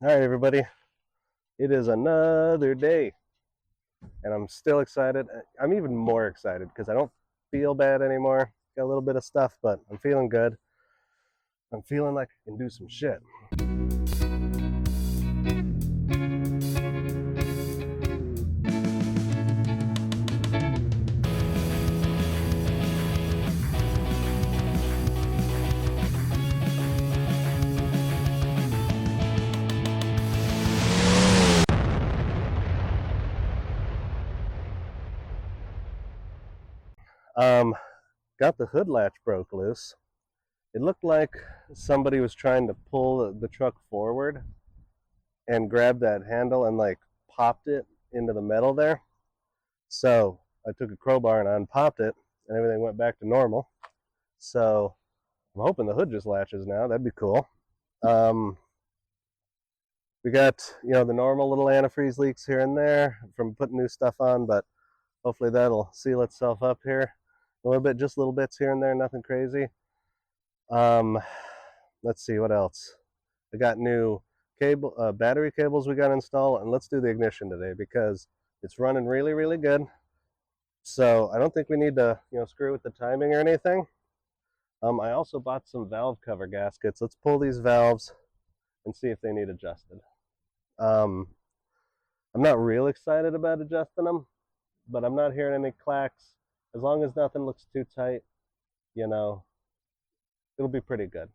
All right, everybody. It is another day, and I'm still excited. I'm even more excited because I don't feel bad anymore. Got a little bit of stuff, but I'm feeling good. I'm feeling like I can do some shit. Got the hood latch broke loose. It looked like somebody was trying to pull the truck forward and grab that handle and like popped it into the metal there. So I took a crowbar and I unpopped it, and everything went back to normal. So I'm hoping the hood just latches now. That'd be cool. We got, the normal little antifreeze leaks here and there from putting new stuff on, but hopefully that'll seal itself up here a little bit, just little bits here and there, nothing crazy. Let's see what else. I got new battery cables we got installed, and let's do the ignition today because it's running really, really good. So I don't think we need to, screw with the timing or anything. I also bought some valve cover gaskets. Let's pull these valves and see if they need adjusted. I'm not real excited about adjusting them, but I'm not hearing any clacks. As long as nothing looks too tight, it'll be pretty good.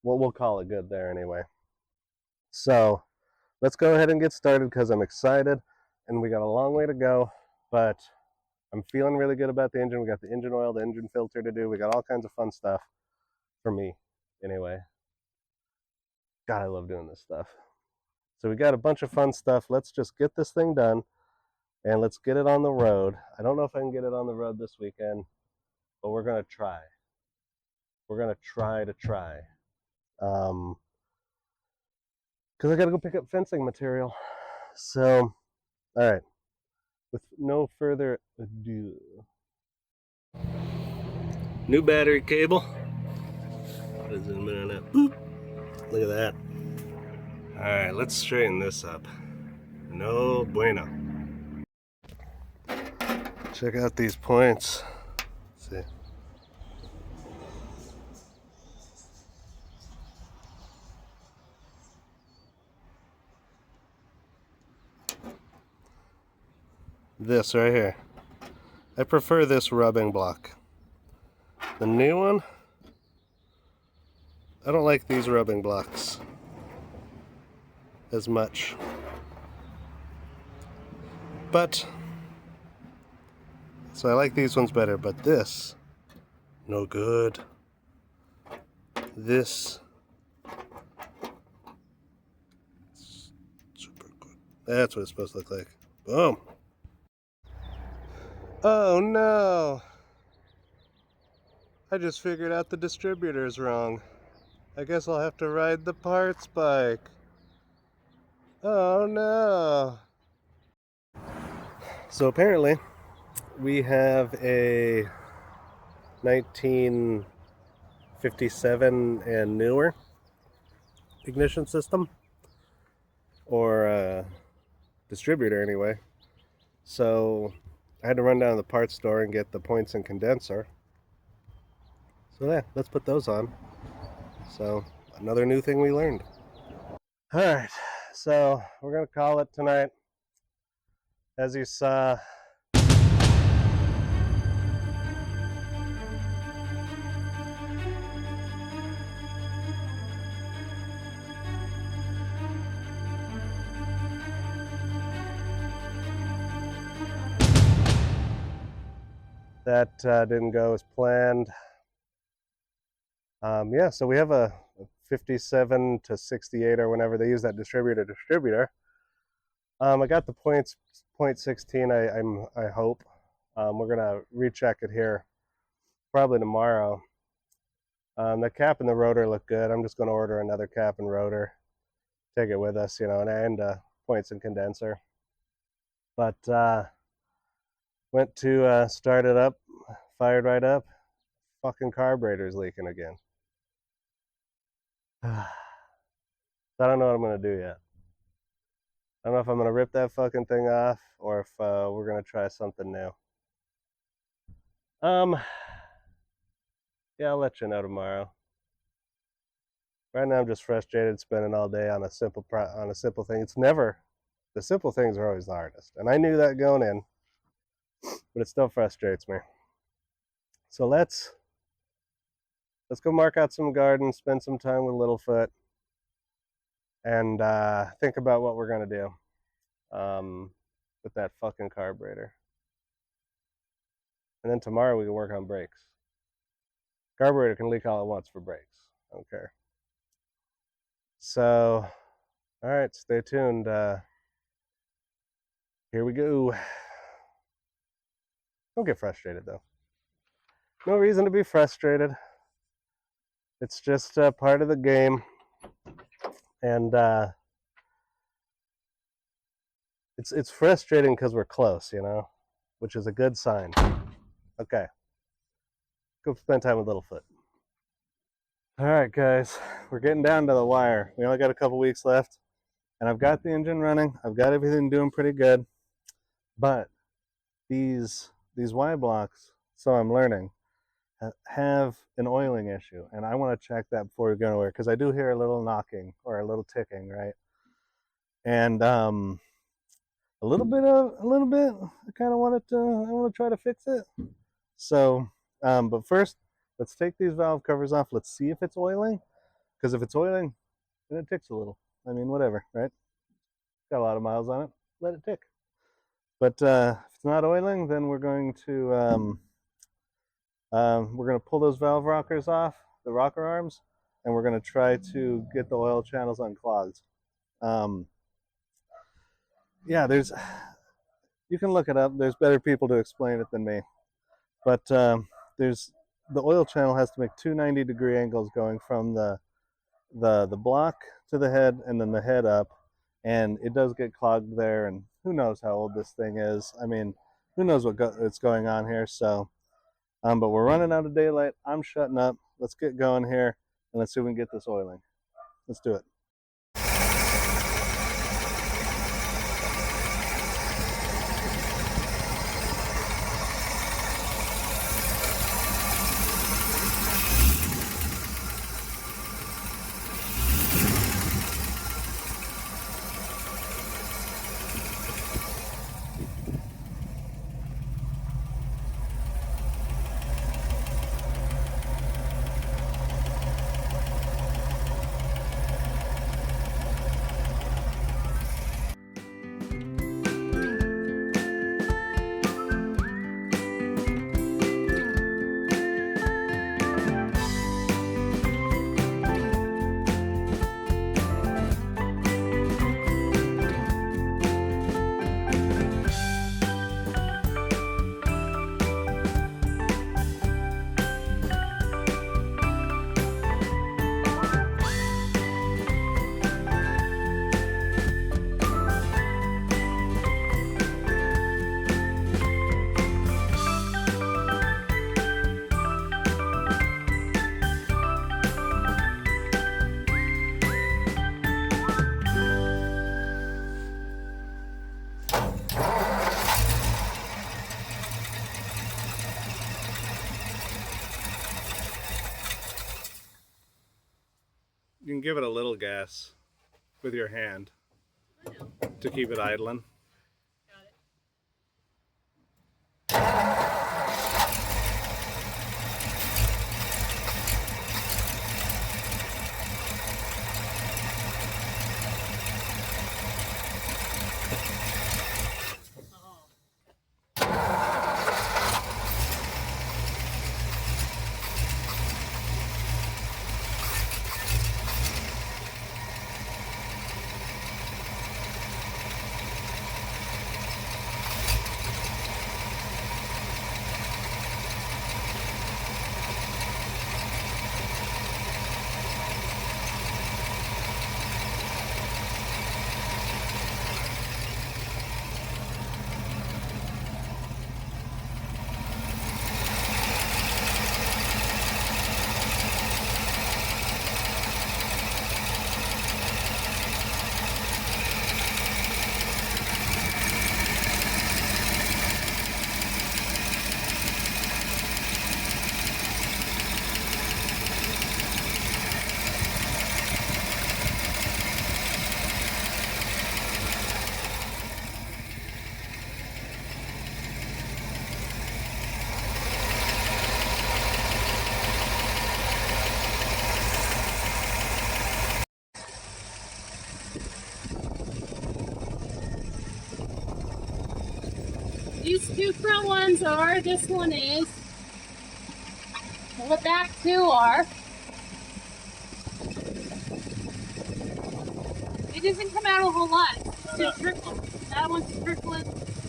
We'll call it good there anyway. So let's go ahead and get started because I'm excited and we got a long way to go, but I'm feeling really good about the engine. We got the engine oil, the engine filter to do. We got all kinds of fun stuff for me anyway. God, I love doing this stuff. So we got a bunch of fun stuff. Let's just get this thing done and let's get it on the road. I don't know if I can get it on the road this weekend, but we're going to try. We're going to try. Because I got to go pick up fencing material. So, all right. With no further ado. New battery cable. What is it in a minute? Boop. Look at that. All right, let's straighten this up. No bueno. Check out these points. Let's see. This right here. I prefer this rubbing block. The new one, I don't like these rubbing blocks as much. But, so I like these ones better, but this, no good. This, super good. That's what it's supposed to look like. Boom. Oh no! I just figured out the distributor's wrong. I guess I'll have to ride the parts bike. Oh no! So apparently, we have a 1957 and newer ignition system, or distributor anyway. So I had to run down to the parts store and get the points and condenser. So yeah, let's put those on. So another new thing we learned. All right, so we're gonna call it tonight. As you saw, that didn't go as planned. Yeah, so we have a 57 to 68 or whenever they use that distributor. I got the points, 0.16, I hope. We're gonna recheck it here probably tomorrow. The cap and the rotor look good. I'm just gonna order another cap and rotor, take it with us, and points and condenser. But went to start it up, fired right up. Fucking carburetor's leaking again. I don't know what I'm going to do yet. I don't know if I'm going to rip that fucking thing off or if we're going to try something new. Yeah, I'll let you know tomorrow. Right now I'm just frustrated spending all day on a simple thing. It's never, the simple things are always the hardest. And I knew that going in, but it still frustrates me. So let's go mark out some gardens, spend some time with Littlefoot, and think about what we're going to do with that fucking carburetor. And then tomorrow we can work on brakes. Carburetor can leak all it wants for brakes. I don't care. So, all right, stay tuned. Here we go. Don't get frustrated, though. No reason to be frustrated. It's just part of the game. And it's frustrating because we're close, you know, which is a good sign. Okay. Go spend time with Littlefoot. All right, guys. We're getting down to the wire. We only got a couple weeks left. And I've got the engine running. I've got everything doing pretty good. But these Y blocks, so I'm learning, have an oiling issue. And I want to check that before we go anywhere, because I do hear a little knocking or a little ticking, right? And a little bit, I kind of want to try to fix it. So, but first, let's take these valve covers off. Let's see if it's oiling. Because if it's oiling, then it ticks a little. I mean, whatever, right? Got a lot of miles on it. Let it tick. But if it's not oiling, then we're going to pull those valve rockers off, the rocker arms, and we're going to try to get the oil channels unclogged. Yeah, you can look it up. There's better people to explain it than me. But the oil channel has to make two 90-degree angles going from the block to the head and then the head up, and it does get clogged there. And who knows how old this thing is? I mean, who knows what's going on here? So, but we're running out of daylight. I'm shutting up. Let's get going here, and let's see if we can get this oiling. Let's do it. You can give it a little gas with your hand to keep it idling. These two front ones are, this one is, and the back two are. It doesn't come out a whole lot. It's just trickling. That one's trickling.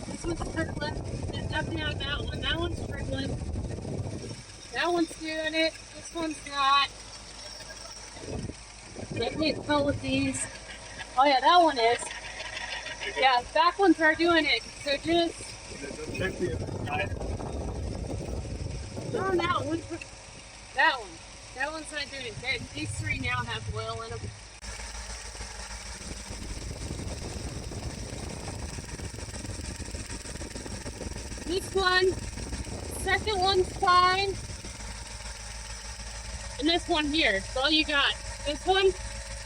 This one's trickling. There's nothing out of that one. That one's trickling. That one's doing it. This one's not. I can't tell with these. Oh yeah, that one is. Yeah, back ones are doing it. So just. Oh, that one. That one. That one's not doing it. These three now have oil in them. This one, second one's fine. And this one here, that's all you got. This one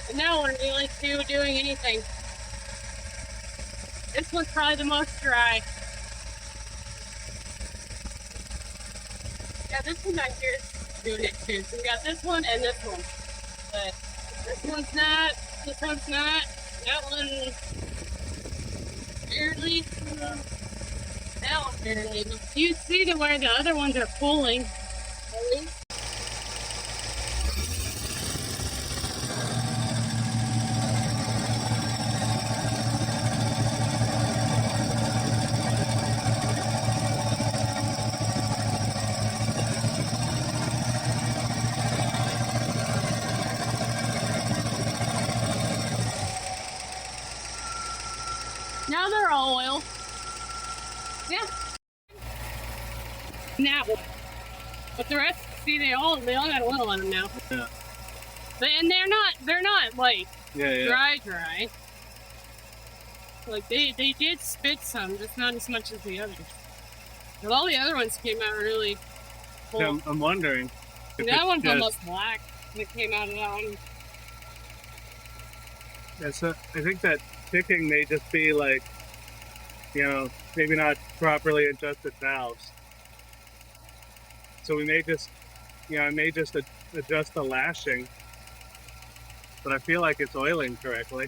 and that one really doing anything. This one's probably the most dry. Yeah, this one back here is doing it too. So we got this one and this one. But this one's not, this one's not, that one barely. That one barely. You see to where the other ones are pulling, at least. Now they're all oil. Yeah. Now, but the rest, see, they all got oil on them now. Yeah. But, and they're not like yeah. dry. Like they did spit some, just not as much as the others. But all the other ones came out really full. Yeah, I'm wondering. That one's almost black. It came out of that one. Yeah, so I think that ticking may just be like, you know, maybe not properly adjusted valves. So we may just, you know, I may just adjust the lashing, but I feel like it's oiling correctly.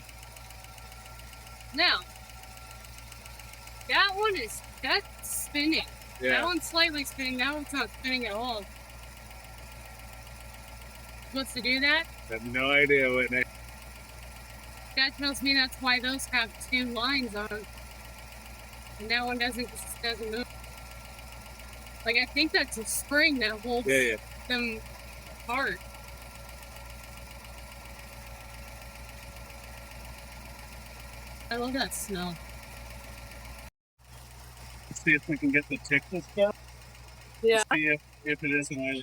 Now, that one that's spinning. Yeah. That one's slightly spinning, that one's not spinning at all. Supposed to do that? I have no idea, Whitney. That tells me that's why those have two lines on them. And that one doesn't move. Like, I think that's a spring that holds them apart. I love that smell. Let's see if we can get the tick this guy. Yeah. Let's see if it is an oil.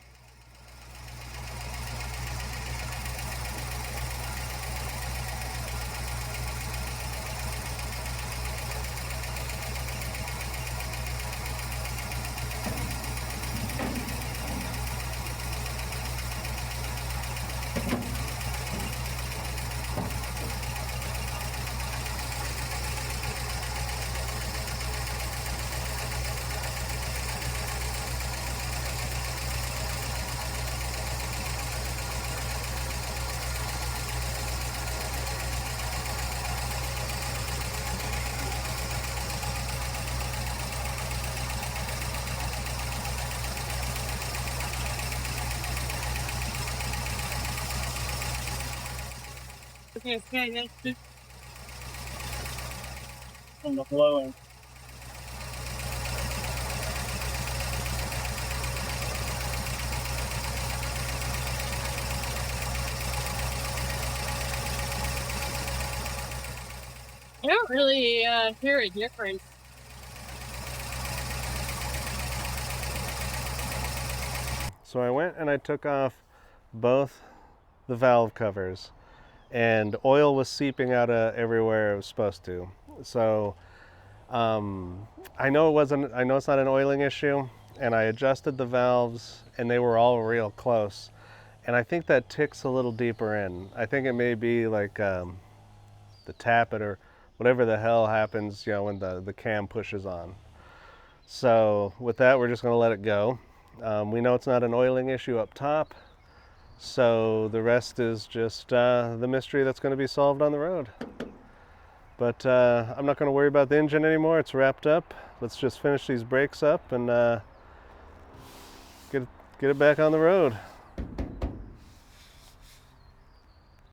Okay, that's just From the blowing. I don't really hear a difference. So I went and I took off both the valve covers, and oil was seeping out of everywhere it was supposed to. So I know it's not an oiling issue, and I adjusted the valves and they were all real close. And I think that ticks a little deeper in. I think it may be like the tappet or whatever the hell happens, you know, when the cam pushes on. So with that, we're just going to let it go. We know it's not an oiling issue up top, so the rest is just the mystery that's going to be solved on the road. But I'm not going to worry about the engine anymore. It's wrapped up. Let's just finish these brakes up and get it back on the road.